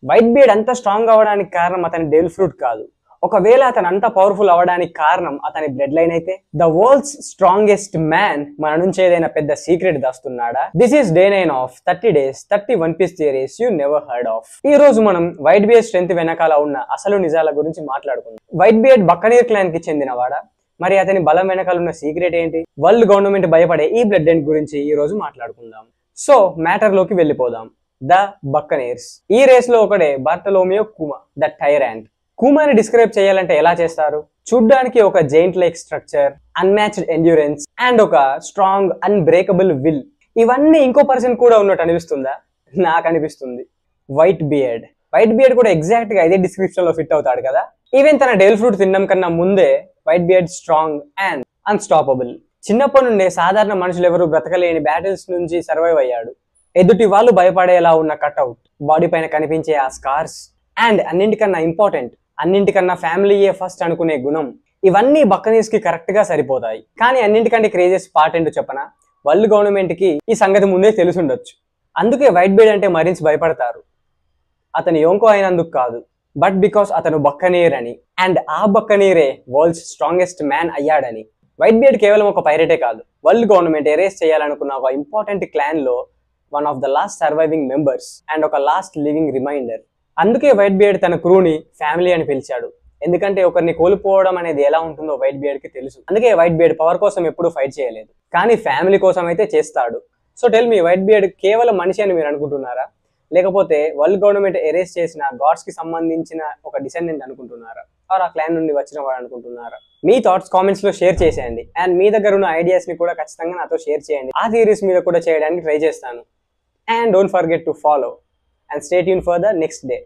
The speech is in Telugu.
వైట్ బియర్డ్ అంత స్ట్రాంగ్ అవ్వడానికి కారణం అతని డెవిల్ ఫ్రూట్ కాదు. ఒకవేళ అతను అంత పవర్ఫుల్ అవ్వడానికి కారణం అతని బ్లడ్ లైన్ అయితే, ద వరల్డ్స్ స్ట్రాంగెస్ట్ మ్యాన్ మన నుంచి ఏదైనా పెద్ద సీక్రెట్ దాస్తున్నాడా? This is day 9 of 30 days 30 One Piece theories you never heard of. ఈ రోజు మనం వైట్ బియర్డ్ స్ట్రెంత్ వెనకాల ఉన్న అసలు నిజాల గురించి మాట్లాడుకుందాం. వైట్ బియర్డ్ బక్కనీర్ క్లాన్ కి చెందినవాడా? మరి అతని బలం వెనకాల ఉన్న సీక్రెట్ ఏంటి? వరల్డ్ గవర్నమెంట్ భయపడే ఈ బ్లడ్ లైన్ గురించి ఈ రోజు మాట్లాడుకుందాం. సో మ్యాటర్ లోకి వెళ్ళిపోదాం. The Buccaneers. ఈ రేస్ లో ఒకడే బార్టలోమియో కుమా, ద టైరాంట్. కుమాని డిస్క్రైబ్ చేయాలంటే ఎలా చేస్తారు? చూడ్డానికి ఒక giant like structure, unmatched endurance and ఒక స్ట్రాంగ్ అన్బ్రేకబుల్ విల్. ఇవన్నీ ఇంకో పర్సన్ కూడా ఉన్నట్టు అనిపిస్తుందా? నాకు అనిపిస్తుంది. వైట్ బియర్డ్ కూడా ఎగ్జాక్ట్ గా ఇదే డిస్క్రిప్షన్ లో ఫిట్ అవుతాడు కదా. ఈవెన్ తన డెవిల్ ఫ్రూట్ తినడం కన్నా ముందే white beard strong and unstoppable. చిన్నప్పటి నుండే సాధారణ మనుషులు ఎవరు బ్రతకలేని బ్యాటిల్స్ నుంచి సర్వైవ్ అయ్యాడు. ఎదుటి వాళ్ళు భయపడేలా ఉన్న కట్అవుట్, బాడీ పైన కనిపించే ఆ స్కార్స్ అండ్ అన్నింటికన్నా ఇంపార్టెంట్, అన్నింటికన్నా ఫ్యామిలీయే ఫస్ట్ అనుకునే గుణం, ఇవన్నీ బక్కనీర్స్ కి కరెక్ట్ గా సరిపోతాయి. కానీ అన్నింటికంటే క్రేజియస్ పార్ట్ ఏంటో చెప్పనా? వరల్డ్ గవర్నమెంట్ కి ఈ సంగతి ముందే తెలుసుండొచ్చు. అందుకే వైట్ బియర్డ్ అంటే మరీన్స్ భయపడతారు. అతను యోంకో అయినందుకు కాదు, బట్ బికాస్ అతను బక్కనీర్ అని, అండ్ ఆ బక్కనీరే వరల్డ్స్ స్ట్రాంగెస్ట్ మ్యాన్ అయ్యాడని. వైట్ బియర్డ్ కేవలం ఒక పైరేటే కాదు, వరల్డ్ గవర్నమెంట్ ఎరేస్ చేయాలనుకున్న ఒక ఇంపార్టెంట్ క్లాన్ లో one of the last surviving members and ఒక లాస్ట్ లివింగ్ రిమైండర్. అందుకే వైట్ బియర్డ్ తన క్రూని ఫ్యామిలీ అని పిలిచాడు. ఎందుకంటే ఒకరిని కోల్పోవడం అనేది ఎలా ఉంటుందో వైట్ బియర్డ్ కి తెలుసు. అందుకే వైట్ బియర్డ్ పవర్ కోసం ఎప్పుడూ ఫైట్ చేయలేదు, కానీ ఫ్యామిలీ కోసం అయితే చేస్తాడు. So tell me, white beard కేవలం మనిషి అని మీరు అనుకుంటున్నారా? లేకపోతే వరల్డ్ గవర్నమెంట్ ఎరేస్ చేసిన గాడ్స్ కి సంబంధించిన ఒక డిసెండెంట్ అనుకుంటున్నారా? ఆర్ ఆ క్లాన్ నుండి వచ్చిన వాడు అనుకుంటున్నారా? మీ థాట్స్ కామెంట్స్ లో షేర్ చేసేయండి. అండ్ మీ దగ్గర ఉన్న ఐడియాస్ ని కూడా ఖచ్చితంగా నాతో షేర్ చేయండి. ఆ థియరీస్ మీద కూడా చేయడానికి ట్రై చేస్తాను. And don't forget to follow and stay tuned for the next day.